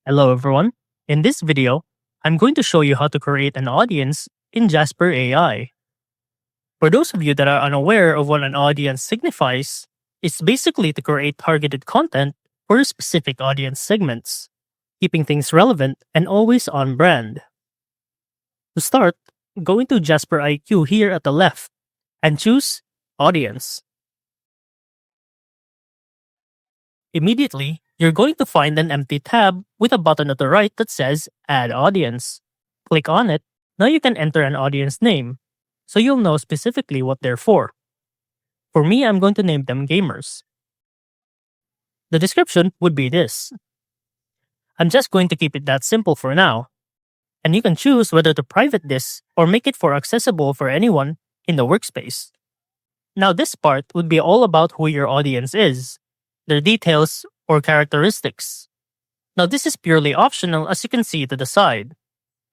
Hello everyone. In this video, I'm going to show you how to create an audience in Jasper AI. For those of you that are unaware of what an audience signifies, it's basically to create targeted content for specific audience segments, keeping things relevant and always on brand. To start, go into Jasper IQ here at the left and choose Audience. Immediately, you're going to find an empty tab with a button at the right that says Add Audience. Click on it. Now you can enter an audience name, so you'll know specifically what they're for. For me, I'm going to name them gamers. The description would be this. I'm just going to keep it that simple for now, and you can choose whether to private this or make it for accessible for anyone in the workspace. Now this part would be all about who your audience is, their details or characteristics. Now this is purely optional as you can see to the side,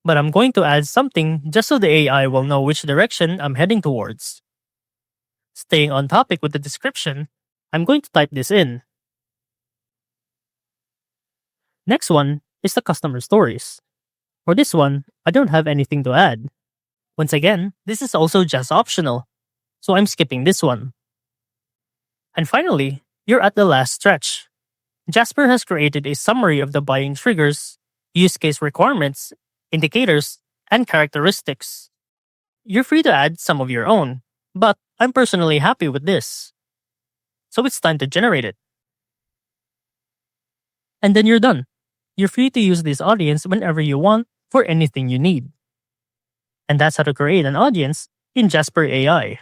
but I'm going to add something just so the AI will know which direction I'm heading towards. Staying on topic with the description, I'm going to type this in. Next one is the customer stories. For this one, I don't have anything to add. Once again, this is also just optional, so I'm skipping this one. And finally, you're at the last stretch. Jasper has created a summary of the buying triggers, use case requirements, indicators, and characteristics. You're free to add some of your own, but I'm personally happy with this. So it's time to generate it. And then you're done. You're free to use this audience whenever you want for anything you need. And that's how to create an audience in Jasper AI.